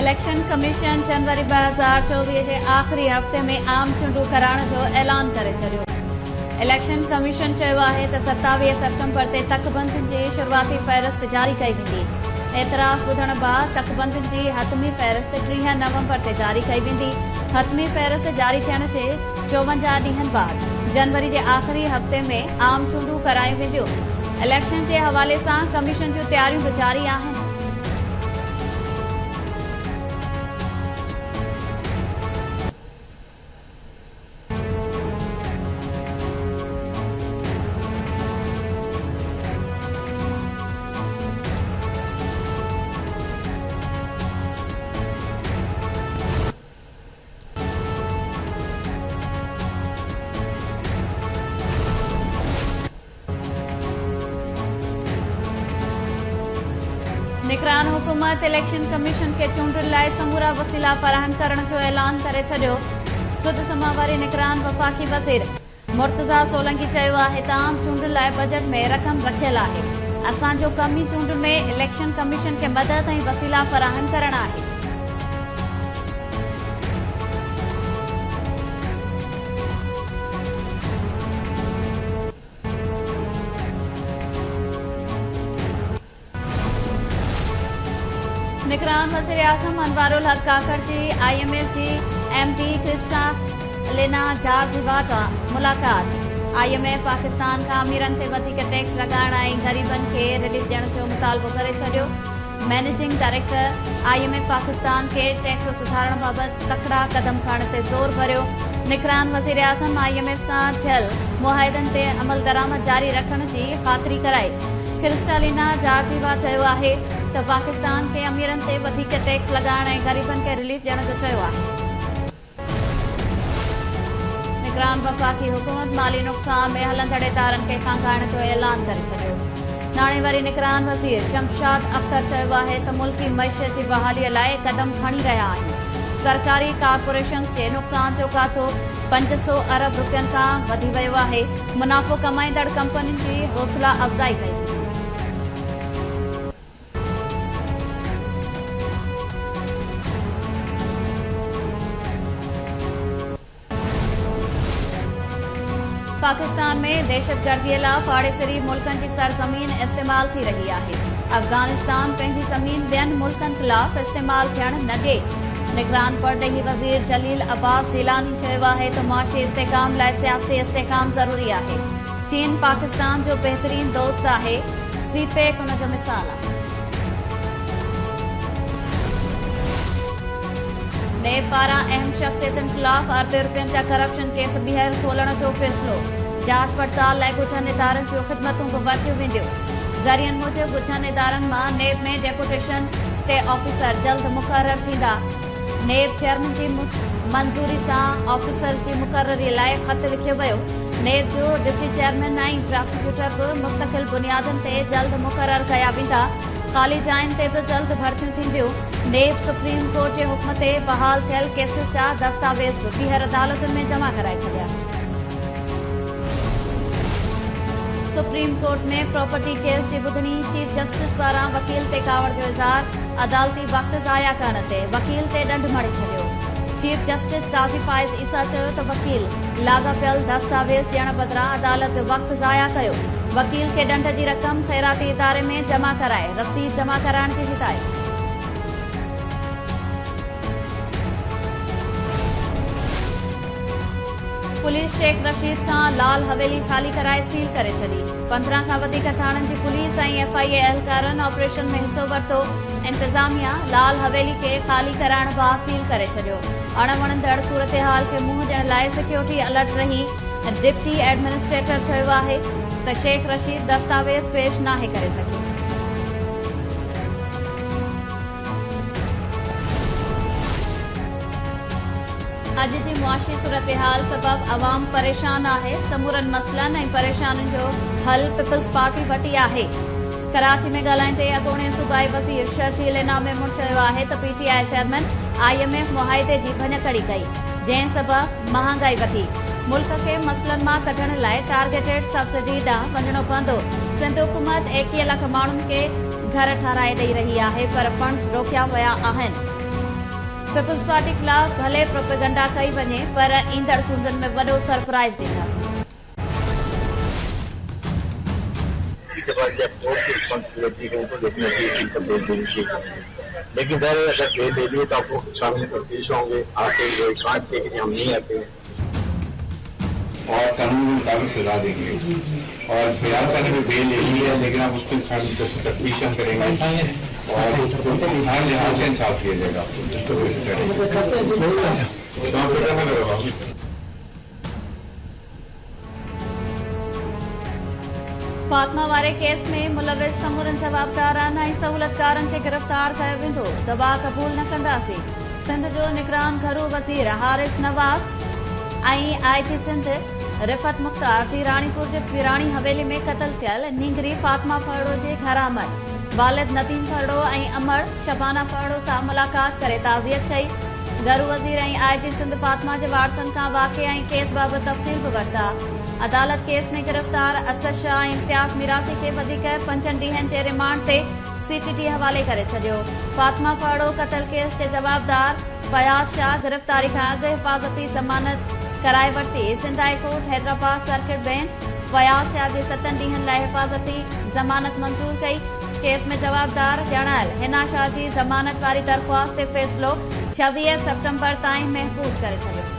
Election commission जनवरी 2024 के आखिरी हफ्ते में आम चूंडू कराइण जो ऐलान करे छडियो। इलेक्शन कमीशन चयो आहे त 27 सेप्टेम्बर ते तकबंदियुनि जी शुरूआती फ़हरिस्त जारी कई वेंदी। एतराज़ ॿुधण बाद तकबंदियुनि जी हतमी फ़हरिस्त 30 नवंबर ते जारी कई वेंदी। हतमी फ़हरिस्त जारी थियण जे 54 ॾींहनि बाद जनवरी जे आखिरी हफ्ते में आम चूंडू करायूं वेंदियूं। इलेक्शन जे हवाले सां कमीशन जूं तयारियूं बि जारी आहिनि। निगरान हुकूमत इलेक्शन कमीशन के चूंडुनि लाइ समूरा वसीला फराहम करण जो ऐलान करे छडियो। सुद समावारी निगरान वफ़ाक़ी वज़ीर मुर्तज़ा सोलंकी चयो आहे त आम चूंडुनि लाइ बजट में रक़म रखियल आहे। असांजो कम ई चूंडुनि में इलेक्शन कमीशन खे मदद ऐं वसीला फराहम करण आहे। निगरान वज़ीर आज़म अनवारुल हक काकड़ जी IMF जी MD क्रिस्टालिना जॉर्जिवा मुलाक़ात। IMF पाकिस्तान खां अमीरनि ते वधीक टैक्स लॻाइण ऐं ग़रीबनि खे रिलीफ ॾियण जो मुतालबो करे छडियो। मैनेजिंग डायरेक्टर IMF पाकिस्तान खे टैक्स सुधारण बाबति तकड़ा कदम खणण ते ज़ोर भरियो। निगरान वज़ीर आज़म IMF सां थियल मुआहिदनि ते अमल दरामद जारी रखण जी ख़ातिरी कराई। क्रिस्टालिना जॉर्जिवा चयो आहे त पाकिस्तान खे अमीरनि ते वधीक टैक्स लॻाइण ऐं ग़रीबनि खे रिलीफ ॾियण जो चयो आहे। निगरान वफ़ाक़ी हुकूमत माली नुक़सान में हलंदड़ इदारनि खे खांगाइण जो ऐलान करे छडियो। नाणे वरी निगरान वज़ीर शमशाद अख्तर चयो आहे त मुल्की मईशत जी बहालीअ लाइ क़दम खणी रहिया आहिनि। सरकारी कारपोरेशन्स जे नुक़सान जो काथो 500 अरब रुपयनि खां वधी वियो आहे। मुनाफ़ो कमाईंदड़ कंपनियुनि जी हौसला अफ़ज़ाई कई। पाकिस्तान में दहशतगर्दीअ लाइ पाड़ेसरी मुल्कनि जी सरज़मीन इस्तेमाल थी रही आहे। अफ़गानिस्तान पंहिंजी ज़मीन ॿियनि मुल्कनि ख़िलाफ़ इस्तेमाल थियण न ॾिए। निगरान परॾेही वज़ीर जलील अब्बास ज़ीलानी चयो आहे त मुआशी इस्तेहकाम लाइ सियासी इस्तेहकाम ज़रूरी आहे। चीन पाकिस्तान जो बहितरीन दोस्त आहे। CPEC उन जो मिसाल आहे। नेब पारां अहम शख़्सियतुनि ख़िलाफ़ अरबे रुपयनि जा करप्शन केस ॿीहर खोलण जो फ़ैसिलो। जांच पड़ताल लाइ ॻुझनि इदारनि जूं ख़िदमतूं बि वरितियूं वेंदियूं। ज़रियनि मूजिबि ॻुझनि इदारनि मां नेब में डेपुटेशन ते ऑफिसर जल्द मुक़रर थींदा। नेब चेयरमैन जी मंज़ूरी सां ऑफिसर जी मुक़ररीअ लाइ ख़त लिखियो वियो। नेब जो डिप्टी चेयरमैन ऐं प्रोसिक्यूटर बि मुस्तक़िल बुनियादनि ते जल्द मुक़रर कया वेंदा। ख़ाली जायुनि ते बि जल्द भर्तियूं थींदियूं। नेब सुप्रीम कोर्ट जे हुक्म ते बहाल थियल केसिस जा दस्तावेज़ बि ॿीहर अदालतुनि में जमा कराए छॾिया। सुप्रीम कोर्ट में प्रॉपर्टी केस जी ॿुधणी चीफ जस्टिस पारां वकील ते कावड़ जो इज़हार। अदालती वक़्तु ज़ाया करण ते वकील ते ॾंढ मड़ी छॾियो। चीफ जस्टिस काज़ी फाइज़ ईसा चयो त वकील लाॻापियल दस्तावेज़ ॾियण बदिरां अदालत जो वक़्तु ज़ाया कयो। वकील खे ॾंढ जी रक़म ख़ैराती इदारे में जमा कराए रसीद जमा कराइण जी हिदायत। पुलिस शेख रशीद खां लाल हवेली ख़ाली कराए सील करे छॾी। 15 खां वधीक थाणनि जी पुलिस ऐं FIA एहलकारनि ऑपरेशन में हिसो वरितो। इंतिज़ामिया लाल हवेली खे ख़ाली कराइण बाहि सील करे छॾियो। अणवणंदड़ सूरतहाल खे मुंहुं ॾियण लाइ सिक्योरिटी अलर्ट रही। डिप्टी एडमिनिस्ट्रेटर चयो आहे त शेख रशीद दस्तावेज़ पेश नाहे करे सघियो। अॼु जी मुआशी सूरतहाल सबब अवाम परेशान आहे। समूरनि मसइलनि ऐं परेशानियुनि जो हल पीपल्स पार्टी वटि आहे। कराची में ॻाल्हाईंदे अॻूणे सूबाई वज़ीर शर्जील इनाम चयो आहे त PTI चेयरमैन IMF मुआहिदे जी भञकड़ी कई, जंहिं सबब महांगाई वधी। मुल्क खे मसइलनि मां कढण लाइ टारगेटेड सब्सिडी ॾांहुं वञणो पवंदो। सिंध हुकूमत 21 लख माण्हुनि खे घर ठाराए ॾेई रही आहे, पर फंड्स रोकिया विया आहिनि। पीपल्स पार्टी खिलाफ भले प्रोपेगंडा कई वञे पर ईंदड़ चूंडनि में वॾो सरप्राइज़ ॾींदासीं। लेकिन सर अगर खेल दे दिए तो आपको सामने पेश होंगे, आते हुए कांच से कि हम नहीं आते और कानून के मुताबिक सजा देंगे। और फिलहाल सर ने भी बेल ले ली है, लेकिन आप उस पर तफ्तीश हम करेंगे और हर लिहाज से इंसाफ किया जाएगा। फातिमा वारे केस में मुलविस समूरनि जवाबदारनि ऐं सहूलतकारनि खे गिरफ़्तार कयो वेंदो। दवा क़बूल न कंदासीं। सिंध जो निगरान घरू वज़ीर हारिस नवाज़ ऐं आईजी सिंध रिफ़त मुख़्तार जी राणीपुर जे पिराणी हवेली में क़त्ल थियल नींगरी फातिमा फड़ो जे घर आमद। वालिद नदीम फड़ो ऐं अमर शबाना फड़ो सां मुलाक़ात करे ताज़ियत कई। घरू वज़ीर ऐं आईजी सिंध फातिमा जे वारसनि खां वाक़िए ऐं केस बाबति तफ़सील बि वरिता। अदालत केस में गिरफ़्तार असद शाह ऐं इम्तियाज़ मिरासी खे वधीक 5 ॾींहनि जे रिमांड ते सीटीटी हवाले करे छॾियो। फातिमा फड़ो क़त्ल केस जे जवाबदार फयाज़ शाह गिरफ़्तारी खां अॻु हिफ़ाज़ती ज़मानत कराए वरिती। Sindh high court Hyderabad circuit bench Fayaz Shah जे 7 ॾींहनि लाइ हिफ़ाज़ती ज़मानत मंज़ूर कई। केस में जवाबदार ॼाणायल हिना शाह जी ज़मानत वारी दरख़्वास्त ते फ़ैसिलो 26 सेप्टेम्बर ताईं महफ़ूज़ करे छॾियो।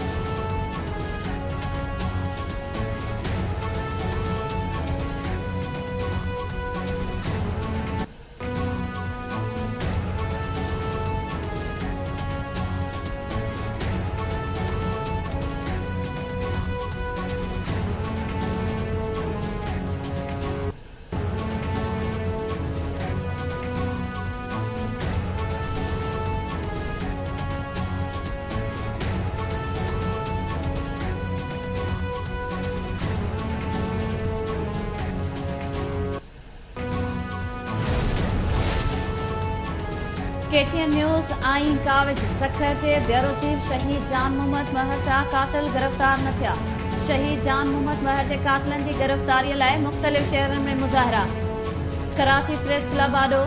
KTN न्यूज़ आईं काविश सखर जे ब्यूरो चीफ शहीद जान मोहम्मद महर जा कातिल गिरफ़्तार न थिया। शहीद जान मोहम्मद महर जे कातिलनि जी गिरफ़्तारीअ लाइ मुख़्तलिफ़ शहरनि में मुज़ाहिरा। कराची प्रेस क्लब आॾो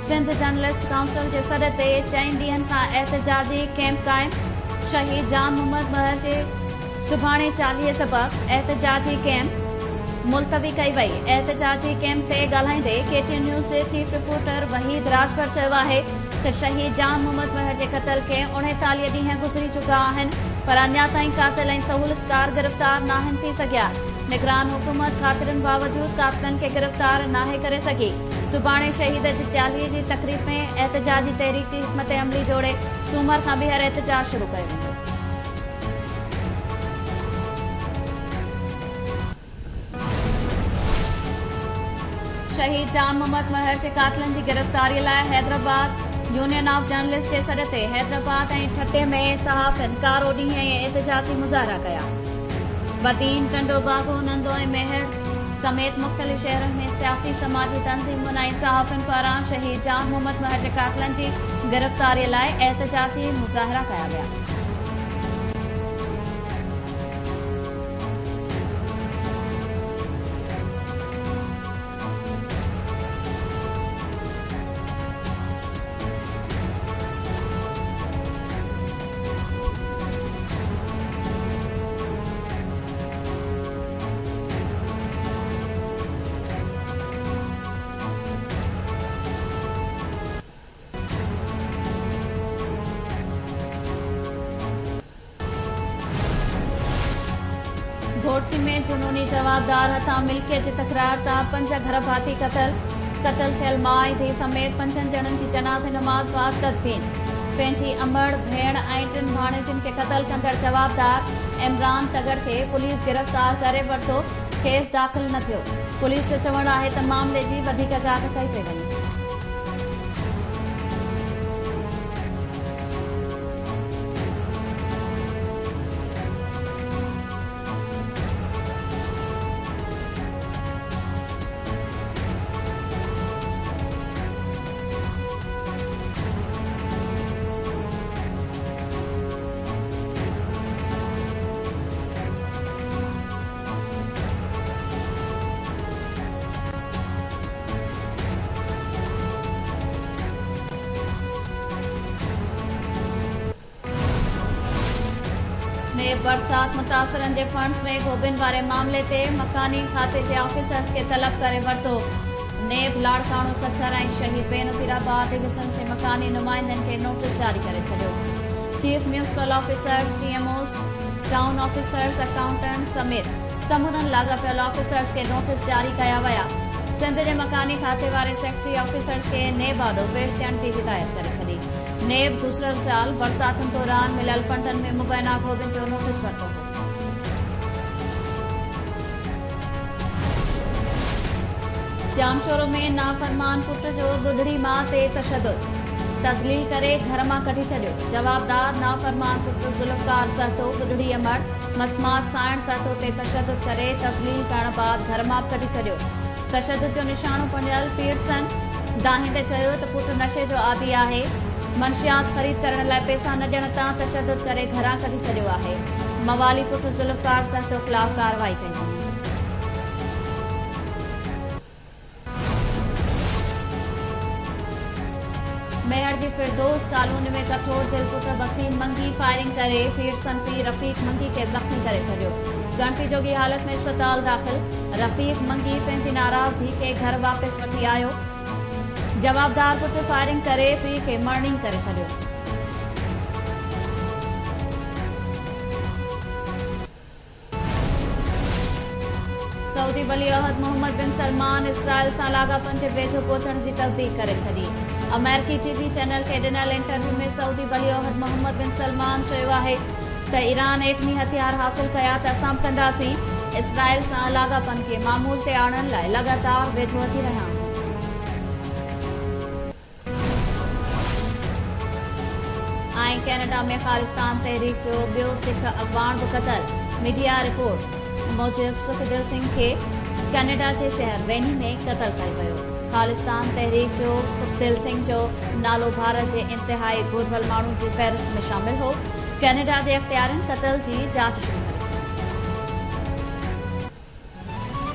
सिंध जर्नलिस्ट काउंसिल जे सॾ ते 4 ॾींहनि खां एहतजाजी कैंप क़ाइमु। शहीद जान मोहम्मद महर जे सुभाणे 40 सबबि एहतजाजी कैंप मुलतवी कई वई। एहतजाजी कैंप ते ॻाल्हाईंदे KTN न्यूज़ जे चीफ रिपोर्टर वहीद राजभर चयो आहे त शहीद जान मोहम्मद महर जे क़त्ल खे 39 ॾींहं गुज़री चुका आहिनि पर अञा ताईं कातिल ऐं सहूलतकार गिरफ़्तार नाहिनि थी सघिया। निगरान हुकूमत ख़ातिरनि बावजूदि कातिलनि खे गिरफ़्तार नाहे करे सघी। सुभाणे शहीद जी 40 जी तक़रीब में एहतजाजी तहरीक जी हिकमत अमली जोड़े सूमर खां ॿीहर एहतजाज शुरू कयो वेंदो। शहीद जान मोहम्मद महर जे कातिलनि जी गिरफ़्तारीअ लाइ हैदराबाद यूनियन ऑफ जर्नलिस्ट जे सॾ ते हैदराबाद ऐं ठटे में सहाफ़िन कारो ॾींहं ऐं एहतजाजी मुज़ाहिरा कया। बदीन टंडो बागो नंदो ऐं मेहर समेत मुख़्तलिफ़ शहरनि में सियासी समाजी तंज़ीमुनि ऐं सहाफ़िन पारां शहीद जान मोहम्मद महर जे कातिलनि जी गिरफ़्तारीअ लाइ एहतजाजी मुज़ाहिरा कया विया। घोटकी में जुनूनी जवाबदार हथां मिल्कियत जी तकरार तां 5 घर भाती क़त्ल थियल माउ ऐं धीउ समेत 5 ॼणनि जी जनाज़े नमाज़ बाद तदफ़ीन। पंहिंजी अमड़ भेण ऐं 3 भाणेजियुनि खे क़त्ल कंदड़ जवाबदार इमरान तगड़ खे पुलिस गिरफ़्तार करे वरितो। केस दाख़िल न थियो। पुलिस जो चवणु आहे त मामले जी वधीक जाच कई पई वञे। नेब बरसात मुतासरनि जे फंड्स में गोबिन वारे मामले ते मकानी खाते जे ऑफिसर्स खे तलब करे वरितो। नेब लाड़काणो 70 ऐं शहीद बेनज़ीराबाद डिवीज़न जे मकानी नुमाइंदनि खे नोटिस जारी करे छॾियो। Chief municipal officers, DMOs, town officers, accountant समेत समूरनि लाॻापियल ऑफिसर्स खे नोटिस जारी कया विया। सिंध जे मकानी खाते वारे सेक्रेटरी ऑफिसर्स खे नेब आॾो पेश थियण जी हिदायत करे छॾी। नेब गुज़िरियल साल बरसातुनि दौरान मिलियल फंडनि में मुबैना गोबिन जो नोटिस वरितो हो। जामशोरो में नाफरमान पुट जो बुधड़ी मां ते तशद्दुद, तज़लील करे घर मां कढी छॾियो। जवाबदार नाफरमान पुट ज़ुल्फ़कार सहतो बुधड़ी अमड़ मसमात साइण सहतो ते तशद्दुद करे तज़लील करण बाद घर मां कढी छॾियो। तशद्दुद जो निशानो बणियल पीरसन दाहिंदे चयो त पुट नशे जो आदी आहे। मंशियात ख़रीद करण लाइ पैसा न ॾियण तां तशद्दुद करे घरां कढी छॾियो आहे। मवाली पुट ज़ुल्फ़कार सहतो ख़िलाफ़ कार्रवाई कई। मेहर जी फिरदौस कॉलोनी में कठोर दिल पुट वसीम मंगी फायरिंग करे पीरसन पी रफ़ीक मंगी के जख्मी करे छॾियो। गणती जोगी हालत में अस्पताल दाख़िल। रफ़ीक मंगी पंहिंजी नाराज़गी के घर वापस वठी आयो। जवाबदार पुट फायरिंग करे पीउ खे मर्डरिंग करे छॾियो। सऊदी वली अहद मोहम्मद बिन सलमान इसराइल सां लाॻापन जे वेझो पहुचण जी तस्दीक करे छॾी। अमेरिकी TV चैनल खे ॾिनल इंटरव्यू में सऊदी वली अहद मोहम्मद बिन सलमान चयो आहे त ईरान एटमी हथियार हासिल कया त असां कंदासीं। इसराइल सां लाॻापन खे मामूल ते आणण लाइ लगातार वेझो अची रहिया आहियूं। कैनेडा में खालिस्तान तहरीक जो ॿियो सिख अफ़गान बि क़तल। मीडिया रिपोर्ट मूजिब सुखदिल सिंह खे कैनेडा जे शहर वेनी में क़तल कयो वियो। खालिस्तान तहरीक जो सुखदिल सिंह जो नालो भारत जे इंतिहाई घुरियल माण्हुनि जी फ़हरिस्त में शामिल हो। कैनेडा जे अख़्तियारनि क़तल जी जांच शुरू